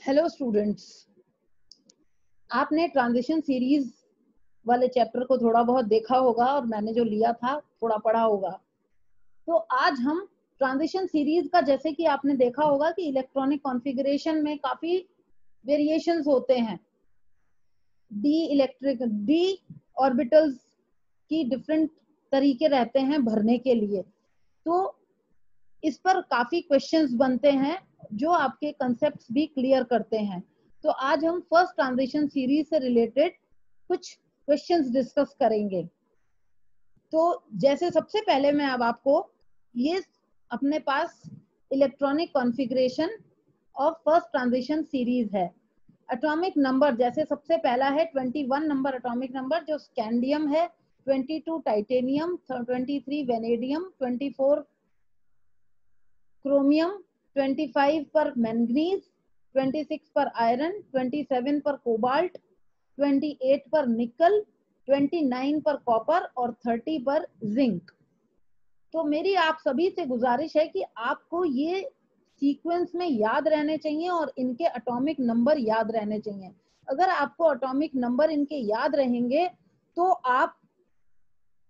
Hello students, आपने transition series वाले chapter को थोड़ा बहुत देखा होगा और मैंने जो लिया था थोड़ा पढ़ा होगा। तो आज हम ट्रांजिशन सीरीज का, जैसे कि आपने देखा होगा कि इलेक्ट्रॉनिक कॉन्फ़िगरेशन में काफी वेरिएशंस होते हैं। डी ऑर्बिटल्स की डिफरेंट तरीके रहते हैं भरने के लिए। तो इस पर काफी क्वेश्चंस बनते हैं जो आपके कंसेप्ट्स भी क्लियर करते हैं। तो आज हम फर्स्ट ट्रांजिशन सीरीज से रिलेटेड कुछ क्वेश्चंस डिस्कस करेंगे। तो जैसे सबसे पहले मैं अब आपको ये अपने पास electronic configuration of first transition series है। एटॉमिक नंबर जैसे सबसे पहला है 21 नंबर एटॉमिक नंबर जो स्कैंडियम है, 22 टाइटेनियम, 23 वेनेडियम, 24 क्रोमियम, 25 पर मैंगनीज, 26 पर आयरन, 27 पर कोबाल्ट, 28 पर निकल, 29 पर कॉपर और 30 पर जिंक। तो मेरी आप सभी से गुजारिश है कि आपको ये सीक्वेंस में याद रहने चाहिए और इनके एटॉमिक नंबर याद रहने चाहिए। अगर आपको एटॉमिक नंबर इनके याद रहेंगे तो आप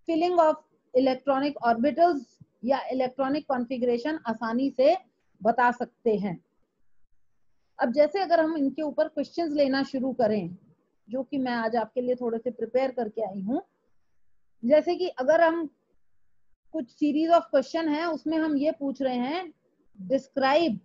फिलिंग ऑफ इलेक्ट्रॉनिक ऑर्बिटल्स या इलेक्ट्रॉनिक कॉन्फ़िगरेशन आसानी से बता सकते हैं। अब जैसे अगर हम इनके ऊपर क्वेश्चंस लेना शुरू करें, जो कि मैं आज आपके लिए थोड़े से प्रिपेयर करके आई हूं। जैसे कि अगर हम कुछ सीरीज ऑफ क्वेश्चन है उसमें हम ये पूछ रहे हैं डिस्क्राइब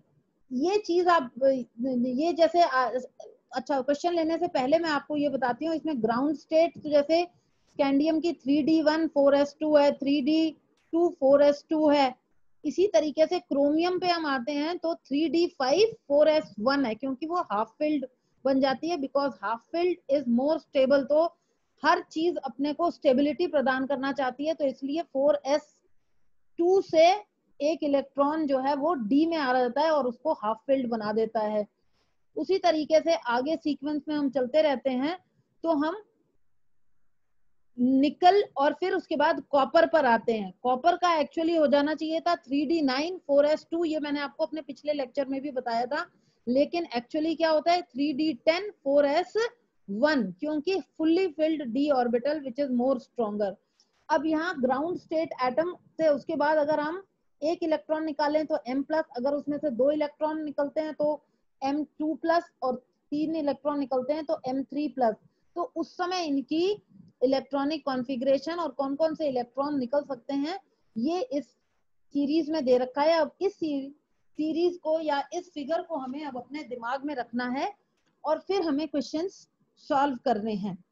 ये चीज आप ये जैसे अच्छा, क्वेश्चन लेने से पहले मैं आपको ये बताती हूँ इसमें ग्राउंड स्टेट। तो जैसे स्कैंडियम की 3d1 4s2 है, 3d2 4s2 है। इसी तरीके से क्रोमियम पे हम आते हैं तो 3d5 4s1 है, क्योंकि वो हाफ फिल्ड बन जाती है, because half filled is more stable. तो हर चीज अपने को स्टेबिलिटी प्रदान करना चाहती है, तो इसलिए 4s2 से एक इलेक्ट्रॉन जो है वो डी में आ जाता है और उसको हाफ फिल्ड बना देता है। उसी तरीके से आगे सीक्वेंस में हम चलते रहते हैं तो हम निकल और फिर उसके बाद कॉपर पर आते हैं। कॉपर का एक्चुअली हो जाना चाहिए था 3d9 4s2, ये मैंने आपको अपने पिछले लेक्चर में भी बताया था। लेकिन एक्चुअली क्या होता है 3d10 4s1, क्योंकि fully filled D orbital which is more stronger. अब यहाँ ग्राउंड स्टेट एटम से उसके बाद अगर हम एक इलेक्ट्रॉन निकालें तो M+, अगर उसमें से 2 इलेक्ट्रॉन निकलते हैं तो M2+, और 3 इलेक्ट्रॉन निकलते हैं तो M3+। तो उस समय इनकी इलेक्ट्रॉनिक कॉन्फ़िगरेशन और कौन कौन से इलेक्ट्रॉन निकल सकते हैं ये इस सीरीज में दे रखा है। अब इस सीरीज को या इस फिगर को हमें अब अपने दिमाग में रखना है और फिर हमें क्वेश्चंस सॉल्व करने हैं।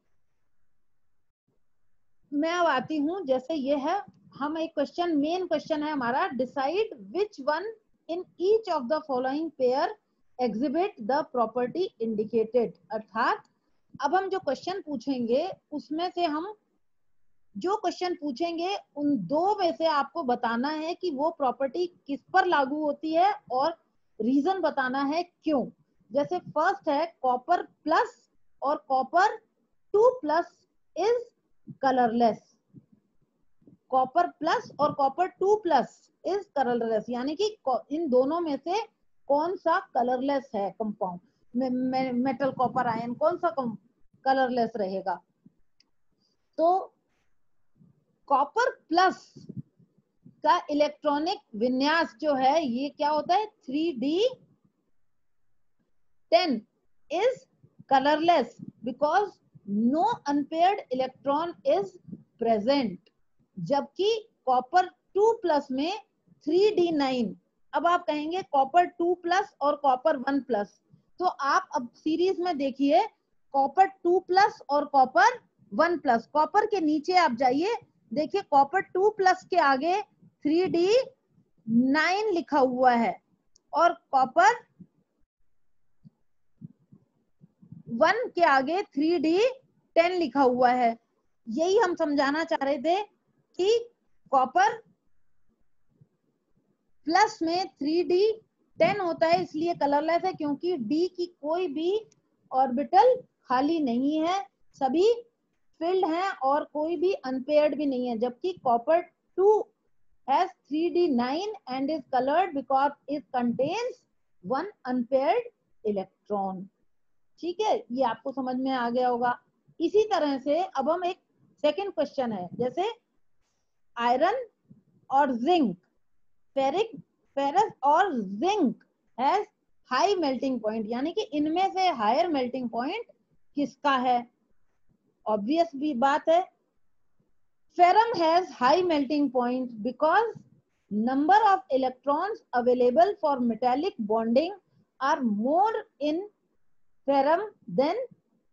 मैं अब आती हूं, जैसे ये है हम एक क्वेश्चन, मेन क्वेश्चन है हमारा, decide which one in each of the following pair exhibit the property indicated. अर्थात अब हम जो क्वेश्चन पूछेंगे उसमें से हम जो क्वेश्चन पूछेंगे उन दो में से आपको बताना है कि वो प्रॉपर्टी किस पर लागू होती है और रीजन बताना है क्यों। जैसे फर्स्ट है कॉपर प्लस और copper 2+ is colourless. Copper plus और कॉपर 2+ इज कलरलेस, यानी कि इन दोनों में से कौन सा कलरलेस है कंपाउंड, मेटल कॉपर आयन कौन सा कलरलेस रहेगा। तो कॉपर प्लस का इलेक्ट्रॉनिक विन्यास जो है ये क्या होता है 3d10 is colourless because no unpaired electron is present. जबकि कॉपर 2+ में 3d9। अब आप कहेंगे कॉपर 2+ और कॉपर 1+, तो आप अब सीरीज में देखिए कॉपर 2+ और कॉपर 1+। कॉपर के नीचे आप जाइए, देखिए कॉपर 2+ के आगे 3d9 लिखा हुआ है और कॉपर 1 के आगे 3d10 लिखा हुआ है। यही हम समझाना चाह रहे थे कि कॉपर प्लस में 3d10 होता है इसलिए कलरलेस है, क्योंकि डी की कोई भी ऑर्बिटल खाली नहीं है, सभी फिल्ड हैं और कोई भी अनपेयर्ड भी नहीं है। जबकि copper 2 has 3d9 and is colored because it contains one unpaired electron. ठीक है, ये आपको समझ में आ गया होगा। इसी तरह से अब हम एक सेकंड क्वेश्चन है, जैसे आयरन और जिंक, फेरस और zinc has high melting point, यानी कि इनमें से हायर मेल्टिंग पॉइंट किसका है? ऑब्वियस भी बात है, ferrum has high melting point because number of electrons available for metallic bonding are more in ferrum than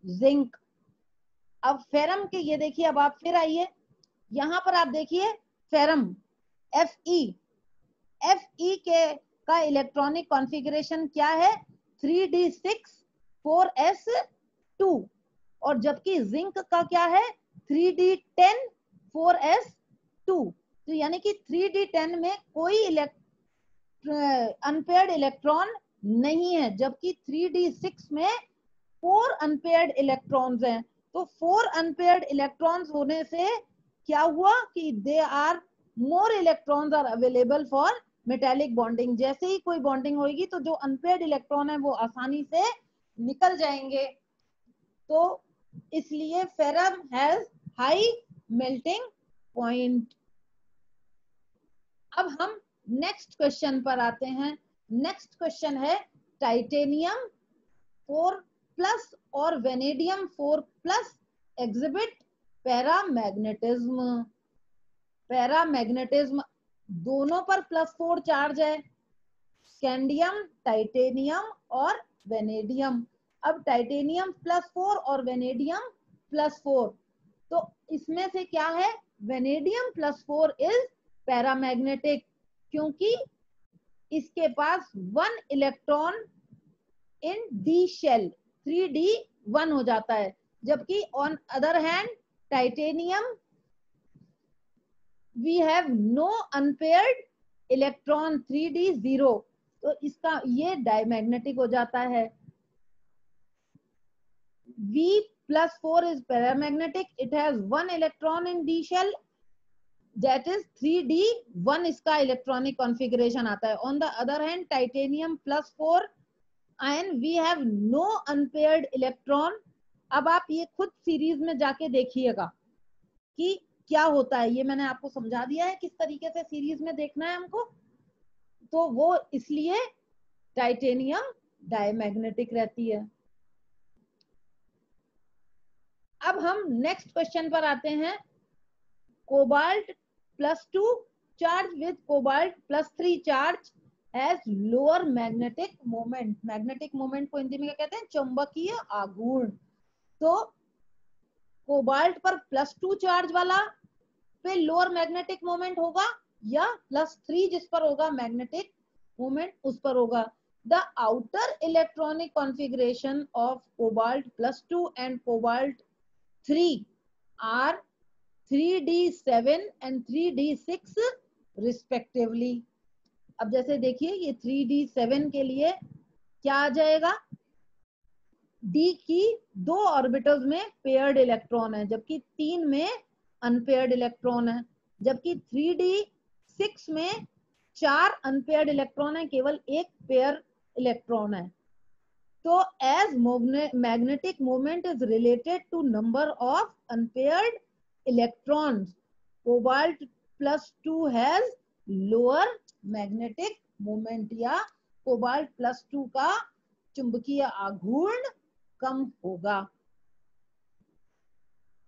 zinc. अब फेरम के ये देखिए, अब आप फिर आइए यहां पर, आप देखिए फेरम Fe के का इलेक्ट्रॉनिक कॉन्फ़िगरेशन क्या है? 3d6 4s2, और जबकि जिंक का क्या है? 3d10 4s2। तो यानी कि 3d10 में कोई अनपेयर्ड इलेक्ट्रॉन नहीं है, जबकि 3d6 में 4 अनपेयर्ड इलेक्ट्रॉन्स हैं। तो 4 अनपेयर्ड इलेक्ट्रॉन्स होने से क्या हुआ कि they are more electrons are available for metallic bonding. जैसे ही कोई बॉन्डिंग होगी तो जो अनपेयर्ड इलेक्ट्रॉन है वो आसानी से निकल जाएंगे। तो इसलिए ferrum has high melting point. अब हम नेक्स्ट क्वेश्चन पर आते हैं। नेक्स्ट क्वेश्चन है टाइटेनियम 4+ और वेनेडियम 4+ एग्जिबिट पैरामैग्नेटिज्म। पैरामैग्नेटिज्म दोनों पर +4 चार्ज है, स्कैंडियम, टाइटेनियम और वेनेडियम। अब टाइटेनियम +4 और वेनेडियम +4, तो इसमें से क्या है? वेनेडियम +4 इज पैरामैग्नेटिक, क्योंकि इसके पास 1 electron in d shell 3d1 हो जाता है, जबकि on other hand titanium we have no unpaired electron 3d0, तो इसका ये डायमैग्नेटिक हो जाता है। V+4 is paramagnetic, it has 1 electron in d shell, that is 3d1 इसका इलेक्ट्रॉनिक कॉन्फ़िगरेशन आता है। On the other hand titanium +4 and we have no unpaired electron। अब आप ये खुद सीरीज में जाके देखिएगा कि क्या होता है, ये मैंने आपको समझा दिया है किस तरीके से सीरीज में देखना है हमको। तो वो इसलिए टाइटेनियम डायमैग्नेटिक रहती है। अब हम नेक्स्ट क्वेश्चन पर आते हैं। Cobalt +2 charge with cobalt +3 charge has lower magnetic moment. Magnetic moment को हिंदी में क्या कहते हैं? चुंबकीय आघूर्ण। तो कोबाल्ट पर +2 चार्ज वाला पे लोअर मैग्नेटिक मोमेंट होगा, या +3 जिस पर होगा मैग्नेटिक मोमेंट उस पर होगा। The outer electronic configuration of cobalt +2 and cobalt 3 are 3d7 and 3d6 respectively. अब जैसे देखिए ये 3d7 के लिए क्या आ जाएगा? d की 2 ऑर्बिटल्स में पेयर्ड इलेक्ट्रॉन है, जबकि 3 में अनपेयर्ड इलेक्ट्रॉन है, जबकि 3d6 में 4 अनपेयर्ड इलेक्ट्रॉन है, केवल 1 पेयर इलेक्ट्रॉन है। तो as magnetic moment is related to number of unpaired electrons, cobalt +2 has lower magnetic moment, या कोबाल्ट +2 का चुंबकीय आघूर्ण कम होगा।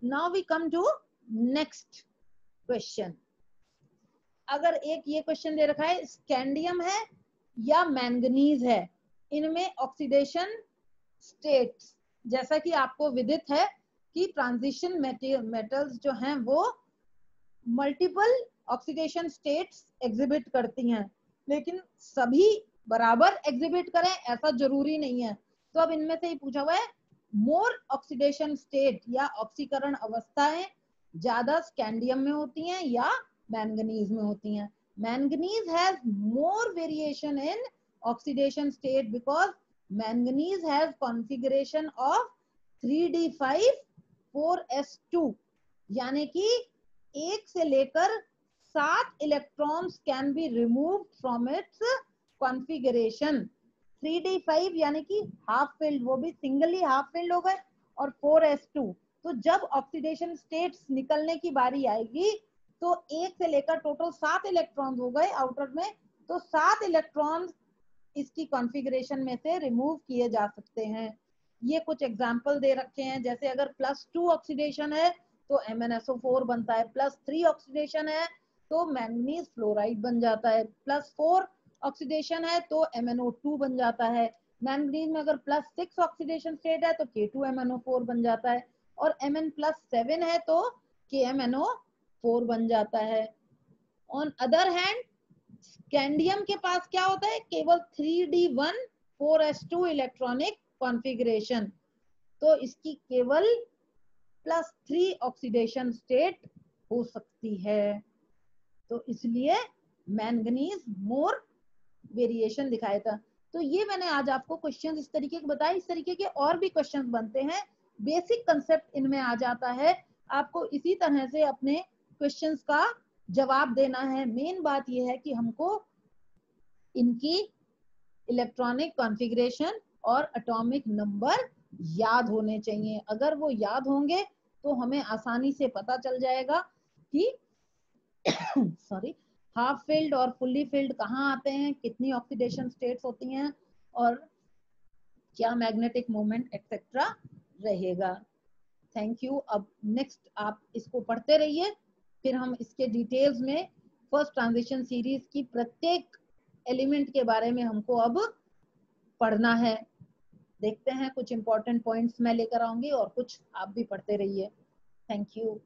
Now we come to next question. अगर एक ये क्वेश्चन दे रखा है, स्कैंडियम है या मैंगनीज है, इनमें ऑक्सीडेशन स्टेट्स, जैसा कि आपको विदित है कि ट्रांजिशन मेटल्स जो हैं वो मल्टीपल ऑक्सीडेशन स्टेट्स एग्जिबिट करती हैं, लेकिन सभी बराबर एग्जिबिट करें ऐसा जरूरी नहीं है। तो अब इनमें से ही पूछा हुआ है, मोर ऑक्सीडेशन स्टेट या ऑक्सीकरण अवस्थाएं ज्यादा स्कैंडियम में होती हैं या मैंगनीज में होती हैं। Manganese has more variation in oxidation state because manganese has configuration of 3d5 4s2, यानी कि 1 से लेकर 7 electrons can be removed from its configuration. 3d5 यानी कि हाफ फिल्ड, वो भी सिंगली हाफ फिल्ड हो गए, और 4s2। तो जब ऑक्सीडेशन स्टेट्स निकलने की बारी आएगी तो एक से लेकर टोटल 7 इलेक्ट्रॉन्स हो गए आउटर में, तो 7 इलेक्ट्रॉन्स इसकी कॉन्फ़िगरेशन में से रिमूव किए जा सकते हैं। ये कुछ एग्जांपल दे रखे हैं, जैसे अगर +2 ऑक्सीडेशन है तो MnSO4 बनता है, +3 ऑक्सीडेशन है तो मैंगनीज फ्लोराइड बन जाता है, +4 ऑक्सीडेशन है तो MnO2 बन जाता है। मैंगनीज में अगर +6 ऑक्सीडेशन स्टेट है तो K2MnO4 बन जाता है, और Mn+7 है तो KMnO4 बन जाता है। ऑन अदर हैंड स्कैंडियम के पास क्या होता है, केवल 3d1 4s2 इलेक्ट्रॉनिक कॉन्फ़िगरेशन, तो इसकी केवल +3 ऑक्सीडेशन स्टेट हो सकती है। तो इसलिए मैंगनीज मोर वेरिएशन दिखाया था। तो ये मैंने आज आपको क्वेश्चंस इस तरीके के बताए, इस तरीके के और भी क्वेश्चंस बनते हैं, बेसिक कंसेप्ट इनमें आ जाता है। आपको इसी तरह से अपने क्वेश्चंस का जवाब देना है। मेन बात यह है कि हमको इनकी इलेक्ट्रॉनिक कॉन्फ़िगरेशन और एटॉमिक नंबर याद होने चाहिए। अगर वो याद होंगे तो हमें आसानी से पता चल जाएगा कि सॉरी हाफ फिल्ड और फुल्ली फिल्ड कहाँ आते हैं, कितनी ऑक्सीडेशन स्टेट्स होती हैं, और क्या मैग्नेटिक मोमेंट एक्सेट्रा रहेगा। Thank you. अब नेक्स्ट आप इसको पढ़ते रहिए, फिर हम इसके डिटेल्स में फर्स्ट ट्रांजिशन सीरीज की प्रत्येक एलिमेंट के बारे में हमको अब पढ़ना है। देखते हैं, कुछ इंपॉर्टेंट पॉइंट्स मैं लेकर आऊंगी और कुछ आप भी पढ़ते रहिए। Thank you.